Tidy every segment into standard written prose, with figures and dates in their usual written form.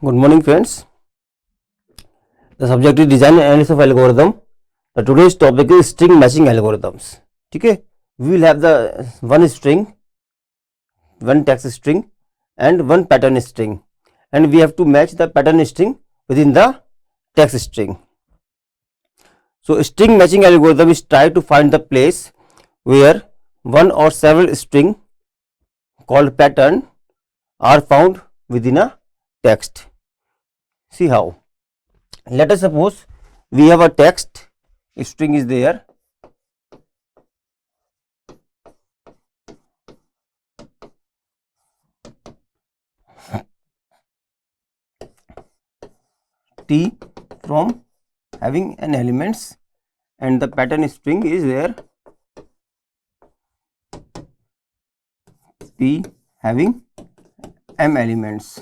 Good morning, friends. The subject is design and analysis of algorithm. The today's topic is string matching algorithms. ठीक है, we will have the one string, one text string, and one pattern string, and we have to match the pattern string within the text string. So, string matching algorithm is try to find the place where one or several string called pattern are found within a text. See how. Let us suppose we have a text, string is there, T from having n elements, and the pattern string is there, P having m elements.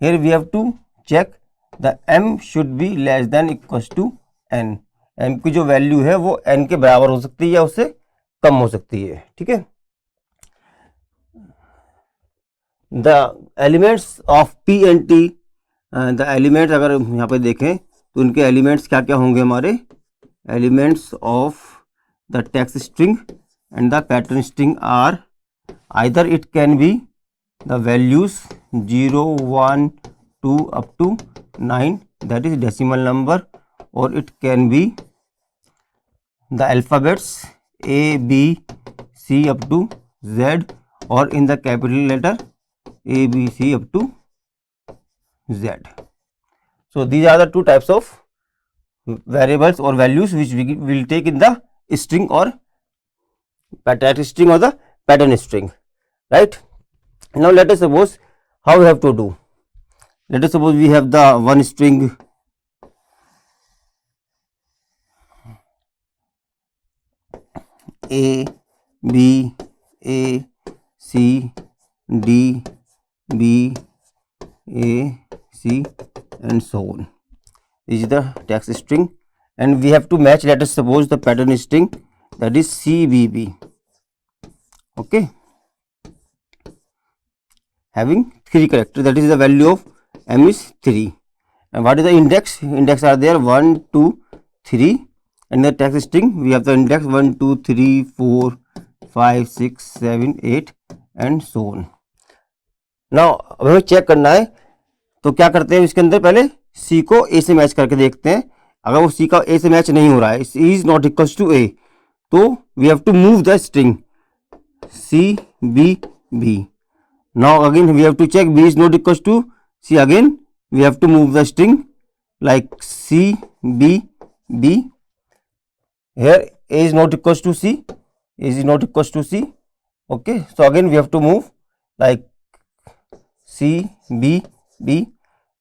Here we have to check the m should be less than equals to n. m की जो value है वो n के बराबर हो सकती है या उससे कम हो सकती है. ठीक है. The elements of p and t, the elements अगर यहाँ पे देखें तो उनके एलिमेंट्स क्या क्या होंगे हमारे. Elements of the text string and the pattern string are either it can be the values 0, 1, 2 up to 9, that is decimal number, or it can be the alphabets A, B, C up to Z, or in the capital letter A, B, C up to Z. So these are the two types of variables or values which we will take in the string or pattern string or the pattern string, right? Now let us suppose how we have to do. Let us suppose we have the one string A, B, A, C, D, B, A, C, and so on. This is the text string, and we have to match. Let us suppose the pattern string, that is CBB. Okay, having 3 characters, that is the value of m is 3. And what is the index? Index are there 1, 2, 3. And the text string we have the index 1, 2, 3, 4, 5, 6, 7, 8 and so on. Now अब हमें check करना है तो क्या करते हैं, इसके अंदर पहले C को A से मैच करके देखते हैं. अगर वो C का A से मैच नहीं हो रहा है, C is not equals to A, तो we have to move the string C, B, B. Now again we have to check B is not equals to C. Again we have to move the string like C, B, B. Here A is not equals to C, A is not equals to C. Okay, so again we have to move like C, B, B.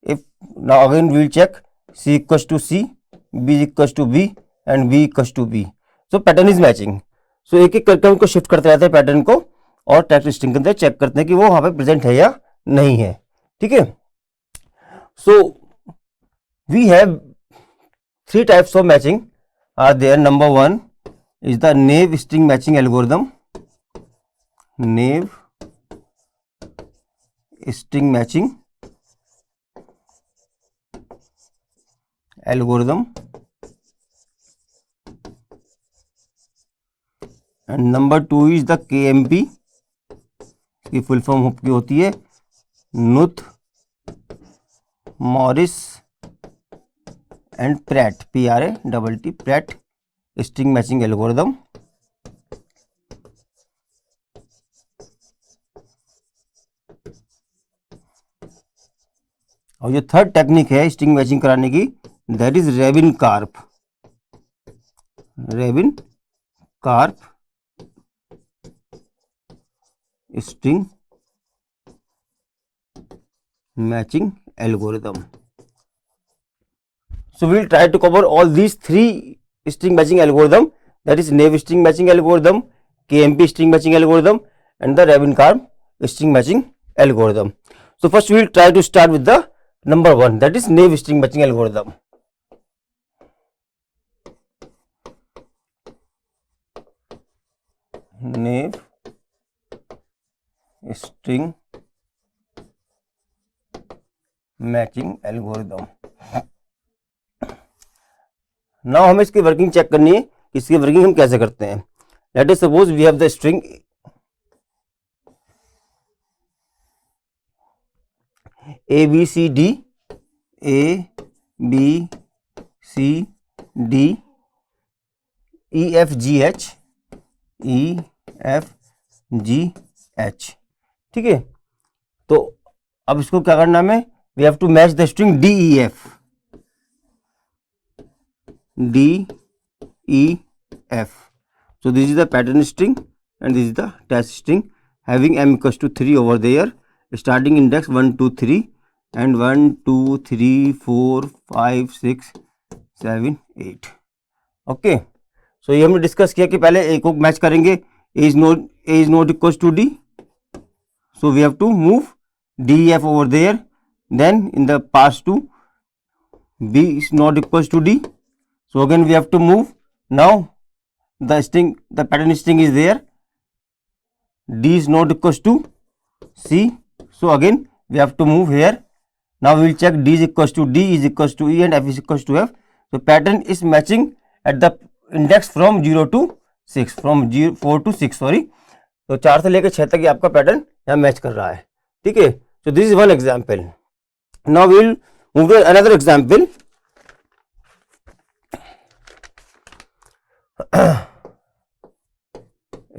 If now again we will check C equals to C, B equals to B and B equals to B. So pattern is matching. So एक एक करके उनको shift करते रहते हैं pattern को, और text string के अंदर चेक करते हैं कि वो वहां पे प्रेजेंट है या नहीं है. ठीक है. So we have 3 types of matching are there. Number 1 is the naive string matching algorithm. Naive string matching algorithm, and number 2 is the KMP. इसकी फुल फॉर्म की होती है Knuth, Morris and Pratt, PRATT, Pratt string matching algorithm. और जो third technique है string matching कराने की, that is Rabin Karp. Rabin Karp string matching algorithm. So we will try to cover all these 3 string matching algorithm, that is naive string matching algorithm, KMP string matching algorithm and the Rabin Karp string matching algorithm. So first we will try to start with the number 1, that is naive string matching algorithm. Naive string matching algorithm. Now हमें इसकी working check करनी है कि इसकी working हम कैसे करते हैं। Let us suppose we have the string A B C D, A B C D, E F G H, E F G H. ठीक है, तो अब इसको क्या करना है, we have to match the string D E F, D E F. So this is the pattern string and this is the test string having m equals to 3 over there, starting index 1 2 3 and 1 2 3 4 5 6 7 8। Okay, सो ये हमने discuss किया कि पहले ए को match करेंगे, a is not equals to d, so we have to move def over there, then in the pass to b is not equals to d, so again we have to move. Now the pattern string is there, d is not equals to c, so again we have to move here. Now we will check d is equals to d, is equals to e and f is equals to f. So pattern is matching at the index from 0 to 6, from 4 to 6 sorry, तो 4 से लेकर 6 तक ये आपका pattern यहाँ match कर रहा है। ठीक है, so this is one example. Now we will move to another example.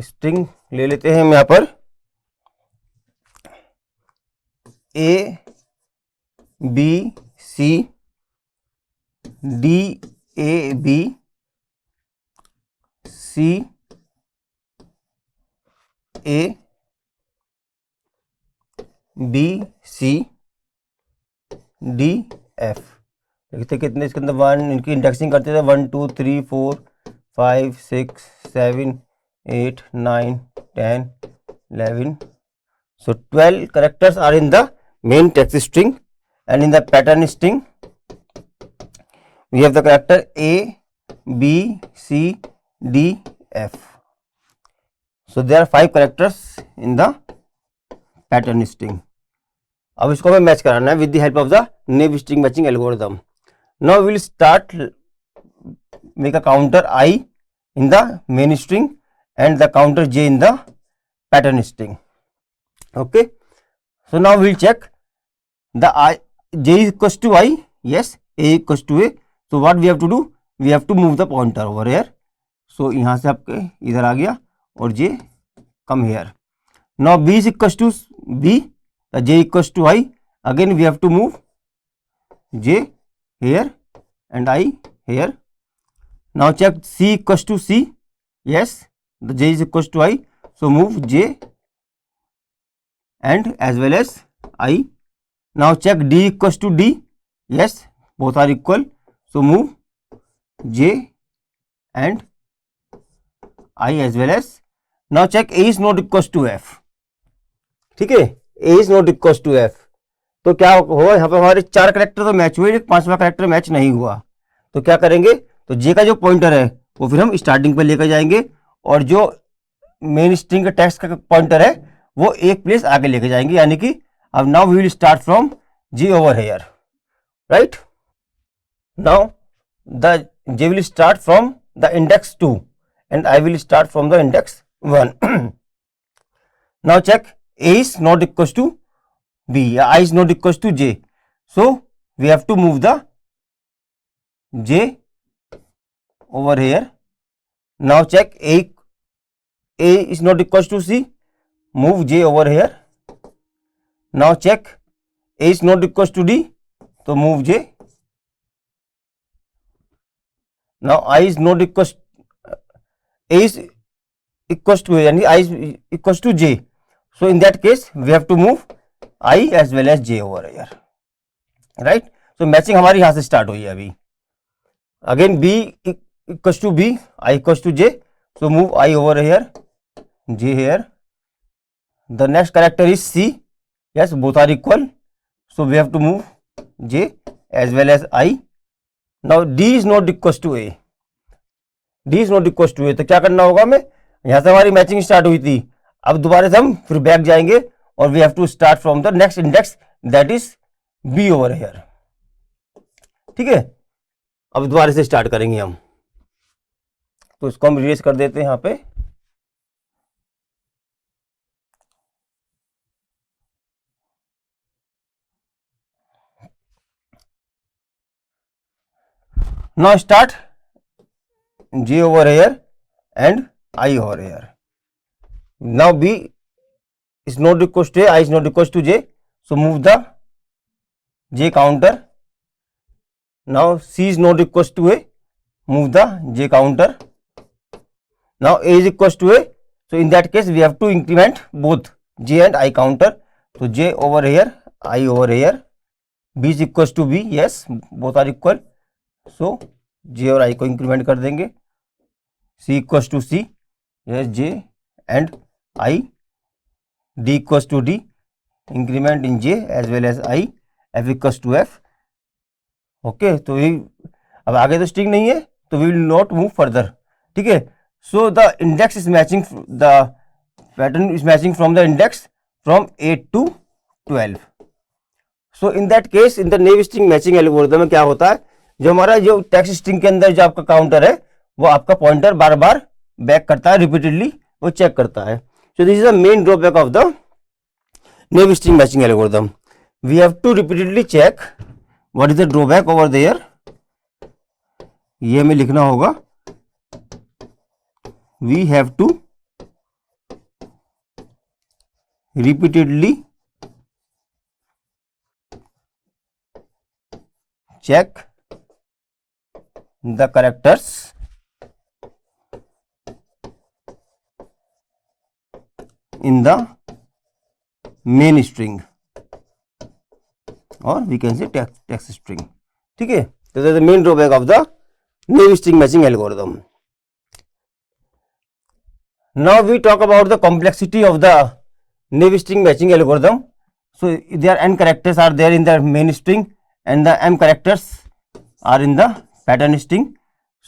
String ले लेते हैं हम यहाँ पर A B C D, A B C A B C D F. देखते कितने इसके अंदर 1, इनकी इंडेक्सिंग करते थे 1 2 3 4 5 6 7 8 9 10 11, so 12 characters are in the main text string, and in the pattern string we have the character a b c d f, so there are 5 characters in the pattern string. अब इसको हमें match कराना है with the help of the naive string matching algorithm. Now we will start make a counter I in the main string and the counter j in the pattern string. Okay, so now we will check the I, j is equals to I, yes, a equals to a, so what we have to do, we have to move the pointer over here, so यहाँ से आपके इधर आ गया और j come here. Now b is equals to b, the j equals to I, again we have to move j here and I here. Now check c equals to c, yes, the j is equals to I, so move j and as well as I. Now check d equals to d, yes, both are equal, so move j and I as well as. Now check a is not equals to f. ठीक है, a is not equals to f, तो क्या हुआ यहाँ पे हमारे 4 character तो match हुए, 5वां कैरेक्टर मैच नहीं हुआ, तो क्या करेंगे, तो j का जो पॉइंटर है वो फिर हम स्टार्टिंग पे लेकर जाएंगे और जो मेन स्ट्रिंग का टेक्स्ट का पॉइंटर है वो एक प्लेस आगे लेके जाएंगे, यानी कि अब now we will start from j over here, right. Now the j will start from the index 2 and I will start from the index 1. Now check a is not equals to b, I is not equals to j, so we have to move the j over here. Now check a is not equals to c, move j over here. Now check a is not equals to d, so move j. Now I is not equals, a is equals to a, यानी I is equals to j, so in that case we have to move I as well as j over here, right. So matching हमारी यहाँ से start हुई है अभी. Again b equals to b, I equals to j, so move I over here, j here. The next character is c, yes, both are equal, so we have to move j as well as I. Now d is not equals to a, d is not equals to a, तो क्या करना होगा हमें, यहाँ से हमारी matching start हुई थी, अब दोबारा से हम फिर बैक जाएंगे और we have to start from the next index, that is B over here. ठीक है, अब दोबारा से स्टार्ट करेंगे हम, तो इसको हम रिलेस कर देते हैं यहाँ पे। Now start J over here and I over here. Now B is not equals to A, I is not equals to J. So move the J counter. Now C is not equals to A. Move the J counter. Now A is equals to A. So in that case we have to increment both J and I counter. So J over here, I over here. B is equals to B. Yes, both are equal. So J और I को increment कर देंगे। C equals to C, yes, J and I. D equals to D, increment in J as well as I. F equals to F. Okay, तो ये अब आगे तो string नहीं है, तो we will not move further. ठीक है, so the index is matching, the pattern is matching from the index from 8 to 12. So in that case, in the naive string matching algorithm में क्या होता है, जो हमारा जो टेक्स्ट स्ट्रिंग के अंदर जो आपका काउंटर है, वो आपका पॉइंटर बार बार बैक करता है, रिपीटेडली वो चेक करता है। So this is the main drawback of the naive string matching algorithm. We have to repeatedly check what is the drawback over there. ये हमें लिखना होगा, we have to repeatedly check the characters in the main string or we can say text string. ठीक है, तो that is the main drawback of the naive string matching algorithm. Now we talk about the complexity of the naive string matching algorithm. So there n characters are there in the main string and the m characters are in the pattern string.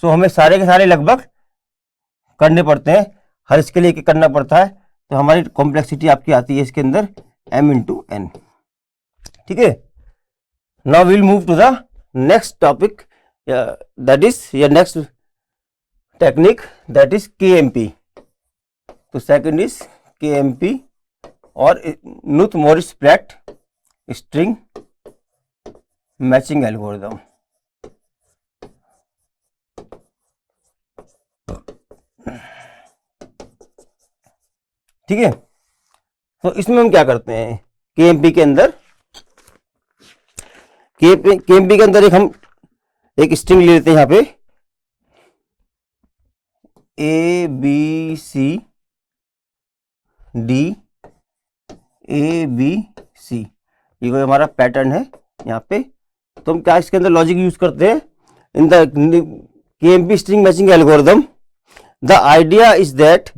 So हमें सारे के सारे लगभग करने पड़ते हैं, हर इसके लिए एक करना पड़ता है, तो हमारी कॉम्प्लेक्सिटी आपकी आती है इसके अंदर m इंटू n। ठीक है, now will move to the next topic, that is या next technique, that is KMP। तो सेकंड इज KMP और Knuth Morris Pratt string matching algorithm. ठीक है, तो इसमें हम क्या करते हैं KMP के अंदर, KMP के अंदर हम एक स्ट्रिंग ले लेते हैं यहाँ पे ABC D ABC, ये कोई हमारा पैटर्न है यहाँ पे। तो हम क्या इसके अंदर लॉजिक यूज करते हैं in the KMP string matching algorithm. The idea is that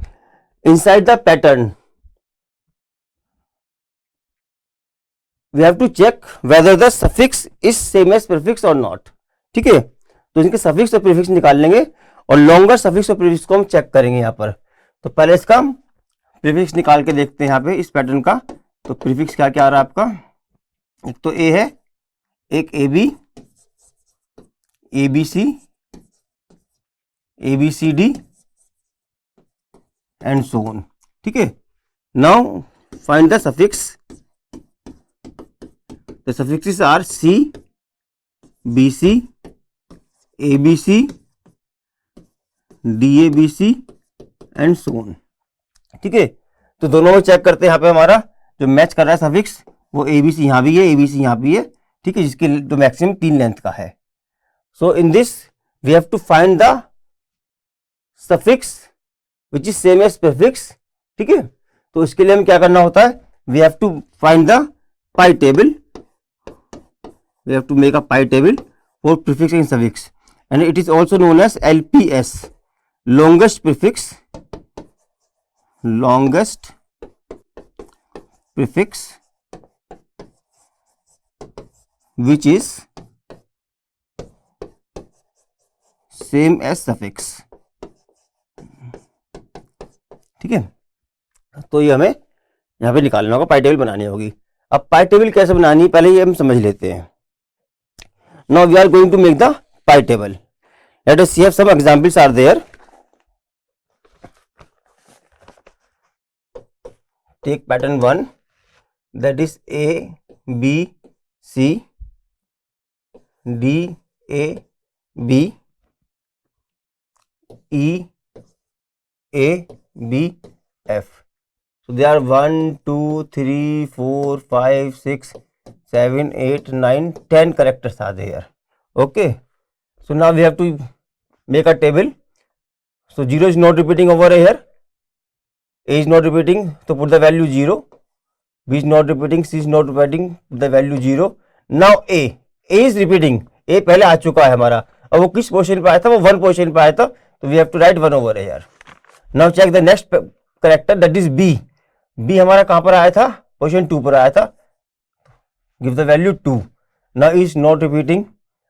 inside the pattern we have to check whether the suffix is same as prefix or not। ठीक है, तो इनके सफिक्स और प्रीफिक्स निकाल लेंगे और लॉन्गर सफिक्स और प्रीफिक्स को हम चेक करेंगे यहाँ पर। तो पहले इसका हम प्रीफिक्स निकाल के देखते हैं यहाँ पे इस पैटर्न का। तो प्रीफिक्स क्या क्या आ रहा है आपका, एक तो A है, एक AB, ABC, ABCD and so on। ठीक है, now find the suffix। the suffixes are C, BC, ABC, DABC and so on। ठीक है, तो दोनों में चेक करते हैं। यहाँ पे हमारा जो मैच कर रहा है सफिक्स वो ABC यहाँ भी है, ABC यहाँ भी है। ठीक है, जिसके जो मैक्सिमम 3 लेंथ का है। So in this we have to find the suffix which is same as prefix. ठीक है, तो इसके लिए हमें क्या करना होता है, we have to find the pi table, we have to make a pi table for prefix and suffix and it is also known as LPS, longest prefix, longest prefix which is same as suffix। ठीक है, तो ये हमें यहाँ पे निकालना होगा, पाई table बनानी होगी। अब पाई टेबल कैसे बनानी है पहले ये हम समझ लेते हैं. Now we are going to make the pi table. Let us see have some examples are there. Take pattern 1, that is A B C D A B E A B F. So there are 1 2 3 4 5 6 7 8 9 10 characters are there. Okay, so now we have to make a table. So 0 is not repeating over here, A is not repeating, so put the value 0. B is not repeating, C is not repeating, the value 0. Now A is repeating. A पहले आ चुका है हमारा, अब वो किस position पे आया था, वो 1 पोजीशन पे आया था, तो we have to write 1 over here. Now check the next character, that is B. B हमारा कहाँ पर आया था, पोजीशन 2 पर आया था, give the value 2. Now is not repeating.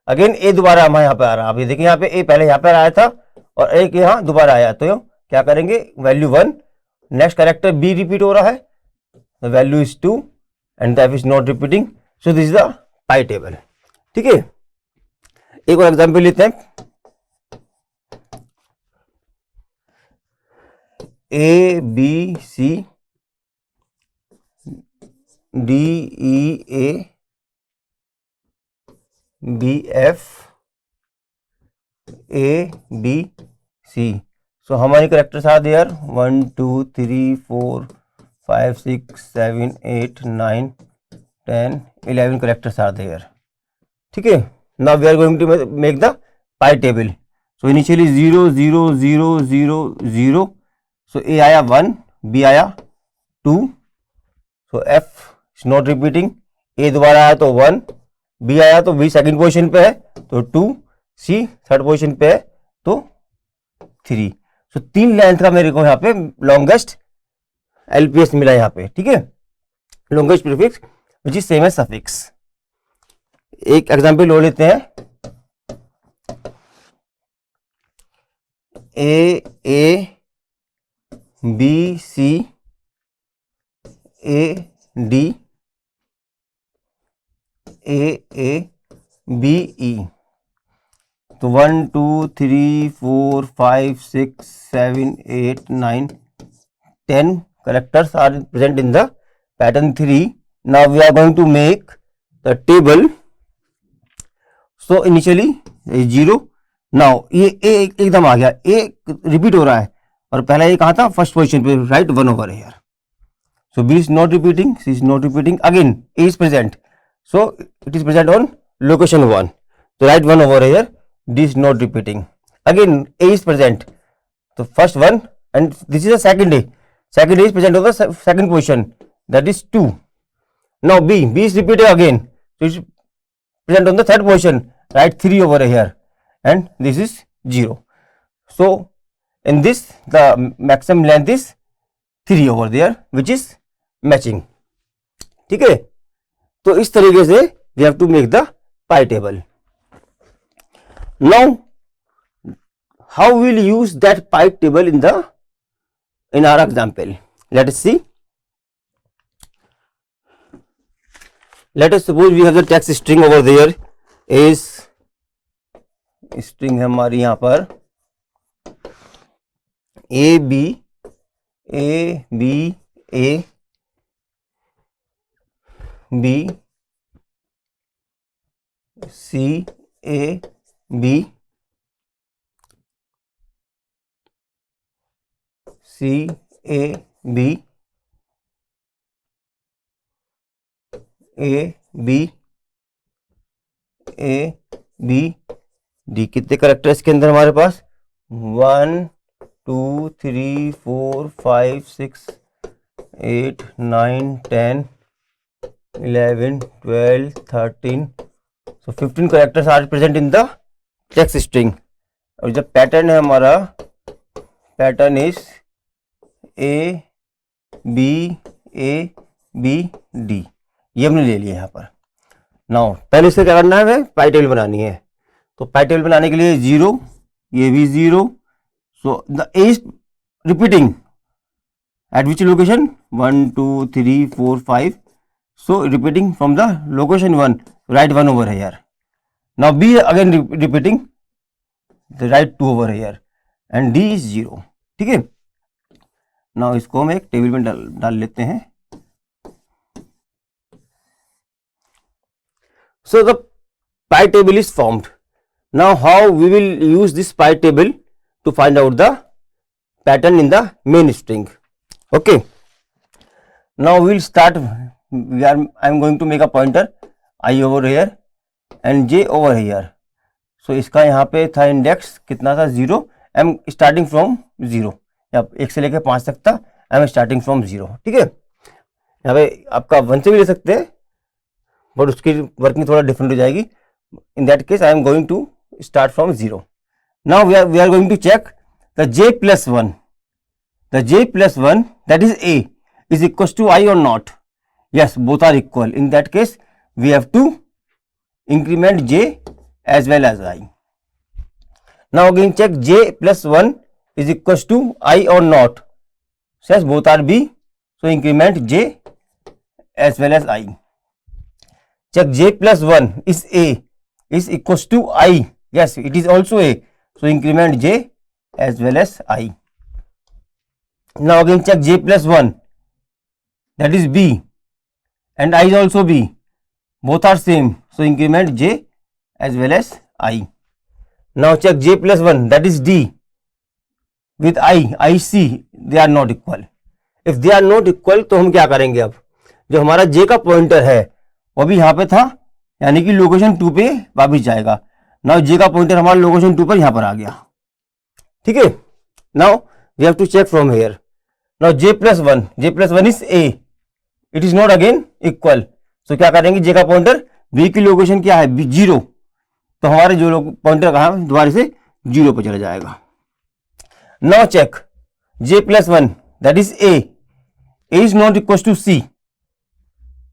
Again A दोबारा हमारे यहाँ पे आ रहा है. अभी देखिए यहाँ पे A पहले यहाँ पर आया था और A के यहाँ दोबारा आया, तो क्या करेंगे, value 1. Next character B repeat हो रहा है, the value is 2 and the F is not repeating. So this is the pi table. ठीक है, एक और एग्जांपल लेते हैं. A B C D E A B F A B C. So हमारी characters are there 1 2 3 4 5 6 7 8 9 10 11 characters are there. ठीक है, now we are going to make the pi table. So initially 0 0 0 0 0. So A आया 1, B आया 2. So F is not repeating. A दोबारा आया तो 1, B आया तो B सेकंड पोजीशन पे है तो 2, C थर्ड पोजीशन पे है तो 3. So 3 लेंथ का मेरे को यहाँ पे लॉन्गेस्ट LPS मिला यहाँ पे. ठीक है, longest prefix which is same as suffix. एक एग्जांपल और लेते हैं. A B C A D A B E. तो 1 2 3 4 5 6 7 8 9 10 characters are present in the pattern 3. Now we are going to make the table. So initially 0. Now ये A एकदम आ गया, A repeat हो रहा है और पहला ये कहाँ था, फर्स्ट पोजीशन पे, right 1 over here. So B is not repeating, C is not repeating. Again A is present, so it is present on location 1. So write 1 over here. D is not repeating. Again A is present, so first one, and this is the second A. Second A is present on the second position, that is 2. Now B is repeated again, so it is present on the third position, write 3 over here, and this is 0. So in this the maximum length is 3 over there, which is matching. ठीक है, तो इस तरीके से we have to make the pi table. Now how we'll use that pi table in our example? Let us see. Let us suppose we have the text string over there is string है हमारी यहाँ पर A B A B C A B C A B A B A B D. कितने character इसके अंदर हमारे पास, 1 2 3 4 5 6 8 9 10 11 12 13. So 15 characters are present in the text string. और जब पैटर्न है हमारा, pattern is A B A B D, ये हमने ले लिया यहाँ पर. नाउ पहले इससे क्या करना है, पाई टेबल बनानी है. तो पाई टेबल बनाने के लिए 0, ये भी 0. So the A is repeating eight which location, 1 2 3 4 5. So repeating from the location 1, write 1 over here. Now B again repeating, the write 2 over here and D is 0. ठीक है. Now इसको हम एक टेबल में डाल लेते हैं. So the pi table is formed. Now how we will use this pi table to find out the pattern in the main string. Okay. Now we will start. I am going to make a pointer I over here and j over here. So इसका यहाँ पे था index कितना था 0. I am starting from 0. या 1 से लेकर 5 तक था. I am starting from 0. ठीक है. यहाँ पे आपका 1 से भी ले सकते हैं, बट उसकी वर्किंग थोड़ा डिफरेंट हो जाएगी. In that case I am going to start from 0. Now we are going to check the j plus 1. The j plus 1, that is a, is equals to I or not? Yes, both are equal. In that case we have to increment j as well as I. Now again check j plus 1 is equals to I or not? Says both are b, so increment j as well as I. Check j plus 1 is a, is equals to I. Yes, it is also a, so increment j as well as I. Now again check j plus 1, that is b, and I is also b, both are same, so increment j as well as I. Now check j plus 1, that is d, with I, c, they are not equal. If they are not equal तो हम क्या करेंगे? अब जो हमारा j का pointer है वो भी यहाँ पे था, यानी कि लोकेशन 2 पे वापस जाएगा. नाउ j का पॉइंटर हमारा लोकेशन 2 पर यहाँ पर आ गया. ठीक है. Now we have to check from here. Now j plus 1 is a, it is not again equal. So क्या करेंगे? j का पॉइंटर b की लोकेशन क्या है? 0. तो हमारे जो पॉइंटर कहाँ दोबारा से 0 पर चला जाएगा. Now check j plus 1, that is a is not equal to c.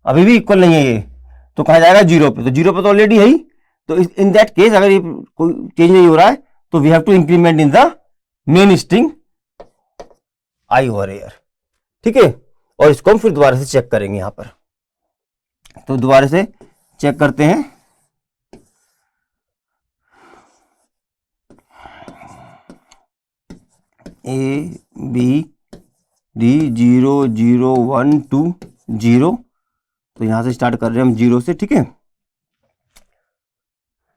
अभी भी इक्वल नहीं है ये, तो कहा जाएगा 0 पे. तो 0 पे तो ऑलरेडी है ही. तो इन दैट केस अगर ये कोई चेंज नहीं हो रहा है तो we have to increment in the main string I over here. ठीक है. और इसको हम फिर दोबारा से चेक करेंगे यहाँ पर. तो दोबारा से चेक करते हैं. A B D 0 0 1 2 0. तो यहां से स्टार्ट कर रहे हैं हम 0 से. ठीक है.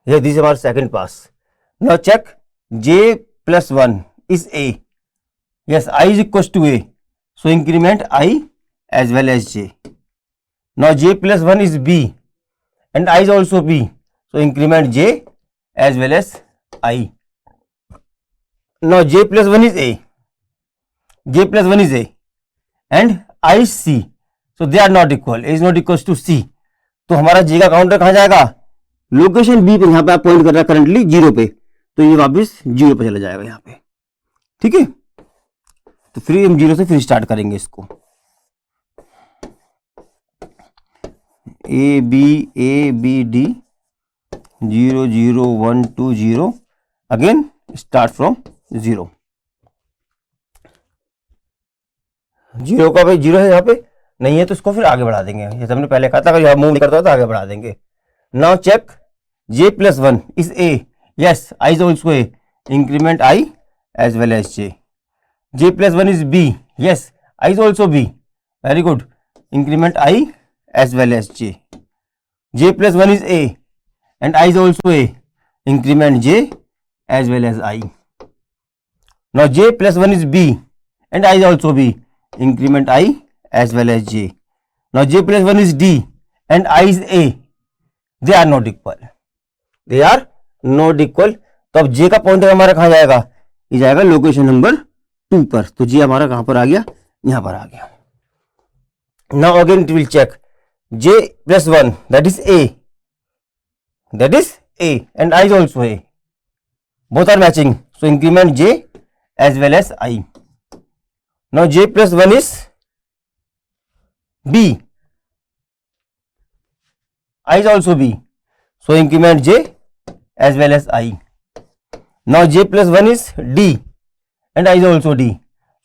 ये दिस हमारा second pass. Now check j plus 1 is a. Yes, I is equals to a, so increment I as well as j. Now j plus 1 is b and I is also b, so increment j as well as I. Now j plus 1 is a, j plus 1 is a and I is c, so they are not equal. A is not equals to c. तो हमारा j का counter कहाँ जाएगा? Location b पे. यहाँ पे आप point कर रहा है करंटली 0 पे, तो ये वापस 0 पे चला जाएगा यहाँ पे. ठीक है. तो फिर हम 0 से फिर स्टार्ट करेंगे इसको. A B D 0 0 1 2 0. Again start from 0. 0 का भाई 0 है यहाँ पे, नहीं है तो इसको फिर आगे बढ़ा देंगे. जैसे हमने पहले कहा था अगर मूव नहीं करता तो आगे बढ़ा देंगे. Now check j plus 1 is a. Yes, I is also a. Increment I as well as j. j plus 1 is b. Yes, I is also b. Very good. Increment I as well as j. j plus 1 is a and I is also a. Increment j as well as I. Now j plus 1 is b and I is also b. Increment I as well as j. Now j plus 1 is d and I is a. They are not equal. They are not equal. तो अब j का pointer हमारा कहाँ जाएगा? ये जाएगा location number 2 पर. तो j हमारा कहाँ पर आ गया? यहाँ पर आ गया. Now again it will check j plus 1, that is a, that is a and I is also a. Both are matching, so increment j as well as I. Now j plus 1 is b, I is also b, so increment j as well as I. Now j plus 1 is d and I is also d,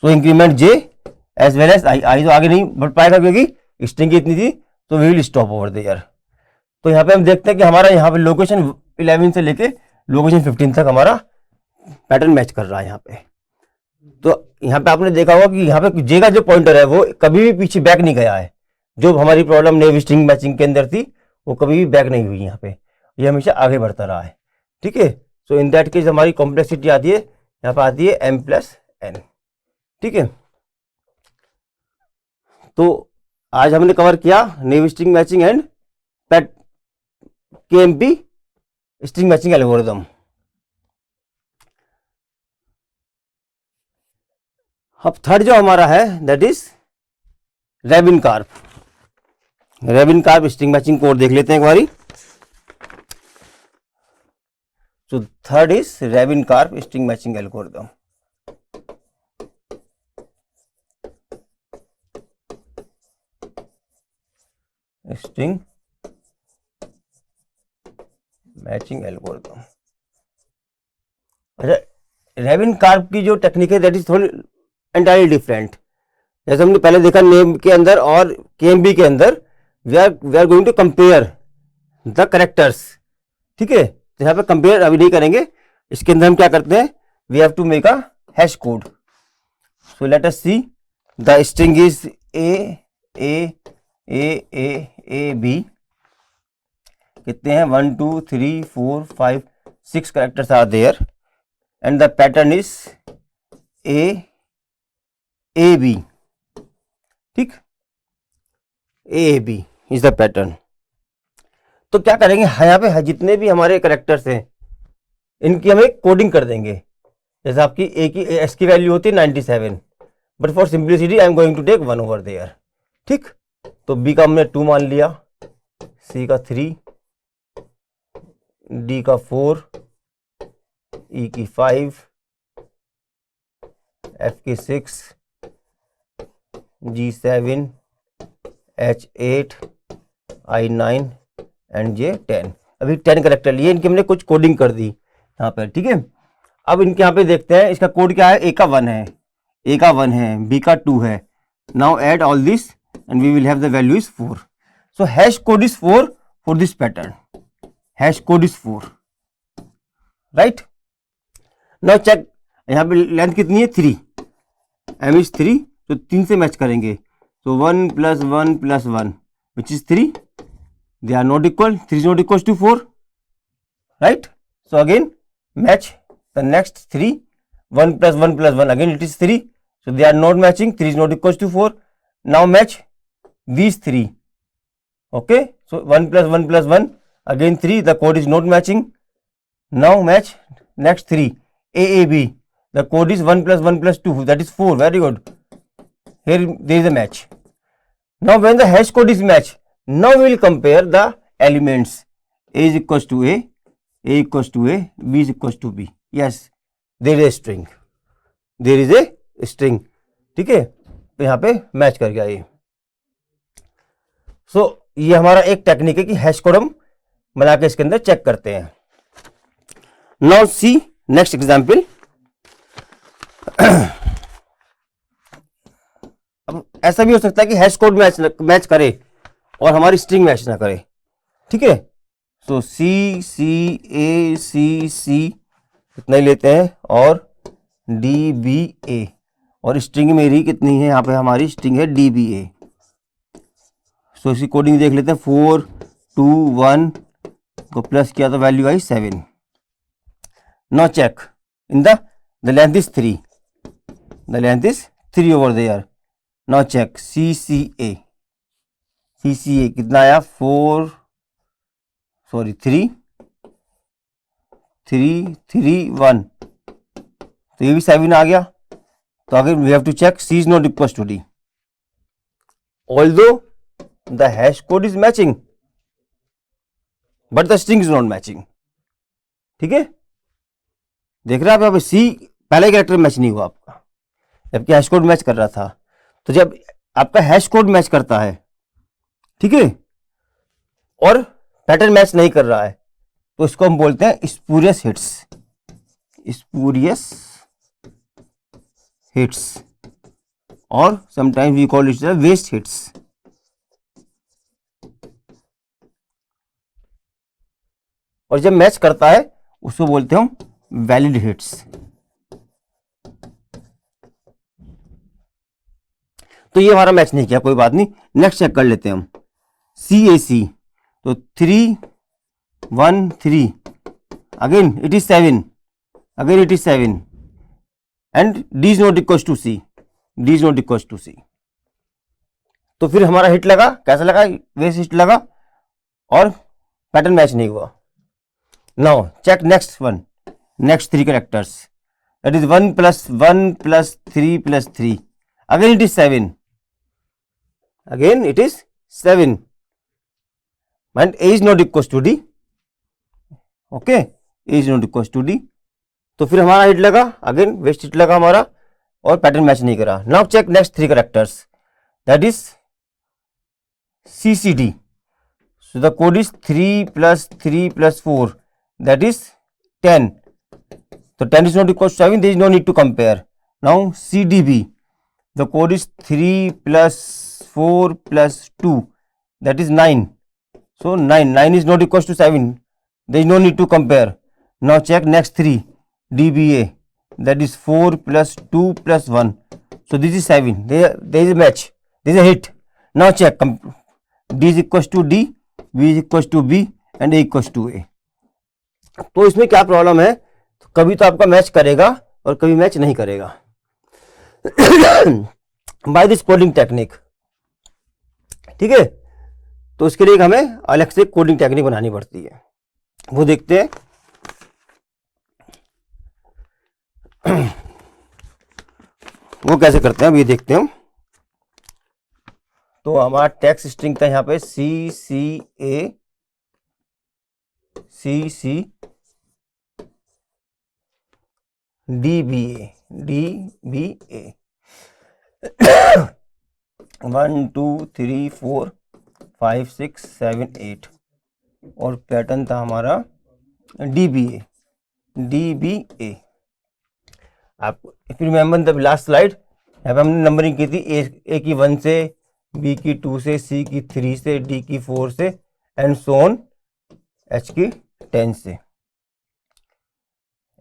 so increment j as well as I. I तो आगे नहीं बढ़ पाएगा क्योंकि string की इतनी थी, so we will stop over there. तो यहाँ पे हम देखते हैं कि हमारा यहाँ पे लोकेशन 11 से लेके लोकेशन 15 तक हमारा पैटर्न मैच कर रहा है यहाँ पे। तो यहाँ पे आपने देखा होगा कि यहाँ पे जे का जो पॉइंटर है वो कभी भी पीछे बैक नहीं गया है। जो हमारी प्रॉब्लम नेव स्ट्रिंग मैचिंग के अंदर थी वो कभी भी बैक नहीं हुई यहाँ पे, ये हमेशा आगे बढ़ता रहा है। ठीक है, सो इन दैट केस हमारी कॉम्प्लेक्सिटी आती है यहाँ पे आती है m+n। ठीक है, तो आज हमने कवर किया naive string matching and KMP string matching algorithm. अब थर्ड जो हमारा है that is Rabin Karp. Rabin Karp string matching code देख लेते हैं एक बारी। So third is Rabin Karp string matching algorithm. String matching algorithm. अच्छा, रेबिनकार्प की जो टेक्निक है दैट इज थोड़ी एंटायरली डिफरेंट। जैसे हमने पहले देखा नेम के अंदर और केएमबी के अंदर we are going to compare the characters. ठीक है, तो यहाँ पे कंपेयर अभी नहीं करेंगे। इसके अंदर हम क्या करते हैं, we have to make a hash code. So let us see the string is A B. कितने हैं, 1 2 3 4 5 6 characters are there and the pattern is A B. ठीक, A B is the pattern. तो क्या करेंगे, यहाँ पे जितने भी हमारे करेक्टर्स हैं इनकी हम एक कोडिंग कर देंगे। जैसे आपकी ए की एस की वैल्यू होती है 97, but for simplicity I am going to take 1 over there. ठीक, तो बी का हमने 2 मान लिया, सी का 3, डी का 4, ई की 5, एफ की 6, जी 7, एच 8, आई 9 एंड जे 10। अभी 10 करेक्टर लिए, इनकी हमने कुछ कोडिंग कर दी यहाँ पर। ठीक है, अब इनके यहाँ पे देखते हैं इसका कोड क्या है। ए का 1 है, ए का 1 है, बी का 2 है। Now add all this and we will have the value is 4। So hash code is 4 for this pattern. Hash code is 4, right. Now check, यहाँ पे लेंथ कितनी है, 3, m इज 3, तो 3 से मैच करेंगे। तो 1 + 1 + 1 which is 3, they are not equal, 3 is not equals to 4, right? So again match the next 3, 1 + 1 + 1, again it is 3, so they are not matching, 3 is not equals to 4. Now match these 3, okay, so 1 + 1 + 1, again 3, the code is not matching. Now match next 3, AAB, the code is 1 + 1 + 2, that is 4, very good, here there is a match. Now when the hash code is matched, now we will compare the elements. A is equals to A equals to A, B is equals to B. Yes, there is a string. There is a string. ठीक है, तो यहाँ पे match कर गया ये। सो ये हमारा एक टेक्निक है कि हैश कोड हम बना के इसके अंदर चेक करते हैं। Now see next example. अब ऐसा भी हो सकता है कि हैश कोड मैच करे और हमारी स्ट्रिंग मैच ना करे। ठीक है, सो सी सी ए सी सी इतना ही लेते हैं और डी बी ए, और स्ट्रिंग मेरी कितनी है, यहाँ पे हमारी स्ट्रिंग है डी बी ए। सो इसकी कोडिंग देख लेते हैं। 4 2 1 को प्लस किया तो वैल्यू आई 7। Now check in the length is 3, the length is 3 over there. Now check C C A, CCA कितना आया, 3 3 3 1, तो ये भी 7 आ गया। तो अगर we have to check C is not equal to D, although the hash code is matching but the string is not matching. ठीक है, देख रहे हैं आप, C पहले कैरेक्टर मैच नहीं हुआ आपका, जबकि हैश कोड मैच कर रहा था। तो जब आपका हैश कोड मैच करता है, ठीक है, और पैटर्न मैच नहीं कर रहा है, तो इसको हम बोलते हैं स्पूरियस हिट्स। स्पूरियस हिट्स, और sometimes we call it waste hits. और जब मैच करता है उसको बोलते हैं हम वैलिड हिट्स। तो ये हमारा मैच नहीं किया, कोई बात नहीं, नेक्स्ट चेक कर लेते हैं हम। CAC, तो 3 1 3, again it is 7, again it is 7 and D is not equal to C, D is not equal to C। तो फिर हमारा हिट लगा, कैसा लगा, वेस्ट हिट लगा और पैटर्न मैच नहीं हुआ। Now check next one, next 3 characters, that is 1 + 1 + 3 + 3, again it is 7, again it is 7 and A is not equal to D, okay, A is not equal to D। तो फिर हमारा hit लगा, again waste hit लगा हमारा और pattern match नहीं करा। Now check next 3 characters, that is CCD, so the code is 3 + 3 + 4, that is 10, so 10 is not equal to 7, there is no need to compare. Now CDB, the code is 3 + 4 + 2, that is 9, so 9 is not equal to 7, there is no need to compare. Now check next 3, DBA, that is 4 + 2 + 1, so this is 7, there is a match, there is a hit. Now check D is equal to D, B is equal to B and A equal to A। तो इसमें क्या problem है, तो कभी तो आपका match करेगा और कभी मैच नहीं करेगा बाय दिस कोडिंग टेक्निक, ठीक है। तो उसके लिए हमें अलग से कोडिंग टेक्निक बनानी पड़ती है, वो देखते हैं। वो कैसे करते हैं अब ये देखते हैं। तो हमारा टेक्स्ट स्ट्रिंग था यहाँ पे CCA, CC DBA, DBA 1 2 3 4 5 6 7 8 और पैटर्न था हमारा DBA, DBA। आप if you remember the last slide, यहाँ पे हमने नंबरिंग की थी, A की 1 से, B की 2 से, C की 3 से, D की 4 से एंड सो ऑन, H की 10 से,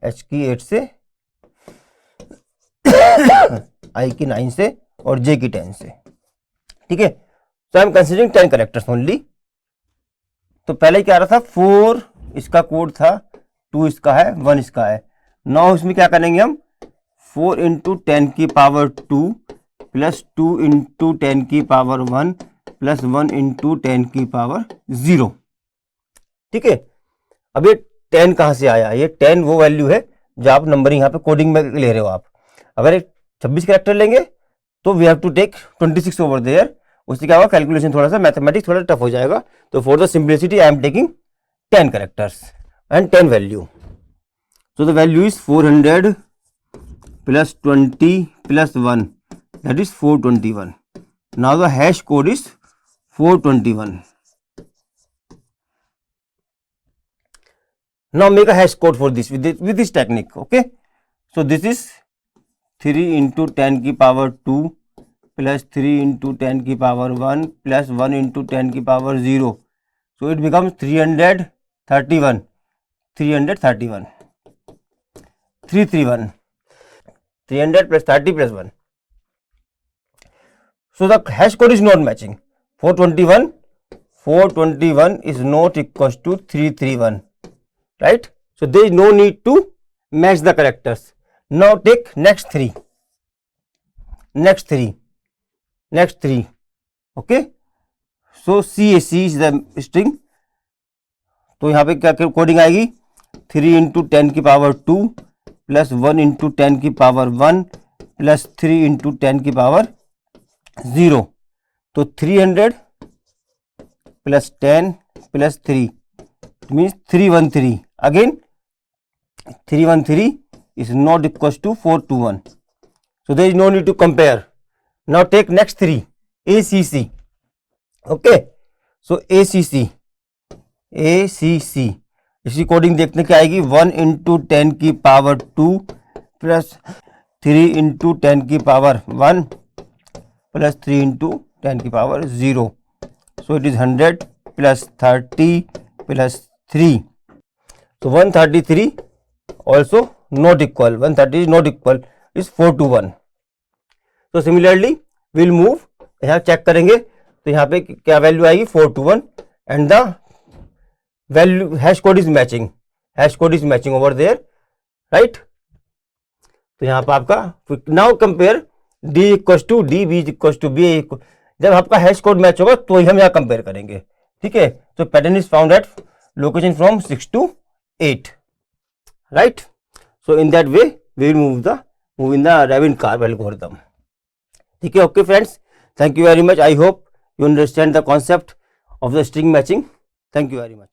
H की 8 से, I की 9 से और J की 10 से, ठीक है। तो I am considering 10 characters only. तो पहले क्या रहा था, 4 इसका कोड था, 2 इसका है, 1 इसका है। नाउ इसमें क्या करेंगे हम, 4 × 10 की पावर 2 + 2 × 10 की पावर 1 + 1 × 10 की पावर 0, ठीक है। अब ये 10 कहाँ से आया, ये 10 वो वैल्यू है जो आप नंबरिंग यहाँ पे कोडिंग में ले रहे हो आप। अगर 26 कैरेक्टर लेंगे तो we have to take 26 over there, उससे क्या होगा, कैलकुलेशन थोड़ा सा, मैथमेटिक्स थोड़ा टफ हो जाएगा। तो for the simplicity I am taking 10 characters and 10 value. So the value is 400 + 20 + 1, that is 421. Now the hash code is 421. Now make a hash code for this with this technique, okay. So this is 3 × 10 की power 2 + 3 × 10 की power 1 + 1 × 10 की power 0, so it becomes 331, 331, 331, 300 + 30 + 1. So the hash code is not matching. 421 is not equal to 331, right? So there is no need to match the characters. Now take next 3, okay. So CAC is the string. तो यहाँ पे क्या coding आएगी, 3 × 10 की power 2 + 1 × 10 की power 1 + 3 × 10 की power 0, तो 300 + 10 + 3 means 313, again 313 is not equal to 421, so there is no need to compare. Now take next 3, ACC, okay. So ACC इसकी कोडिंग देखने की आएगी, 1 × 10 की पावर 2 + 3 × 10 की पावर 1 + 3 × 10 की power 0, so it is 100 + 30 + 3, So 133 also not equal. 130 is not equal. Is 4 to 1. So similarly we will move. यहाँ check करेंगे तो यहाँ पे क्या वैल्यू आएगी 4 to 1 and the value hash code is matching. Hash code is matching over there, right? तो यहाँ पर आपका now compare d equals to d, b equals to b. जब आपका हैश कोड मैच होगा तो ही हम यहाँ कंपेयर करेंगे, ठीक है. तो pattern is found at location from 6 to 8, right. So in that way we will move in the Rabin-Karp algorithm. ठीक है. Okay friends, thank you very much. I hope you understand the concept of the string matching. Thank you very much.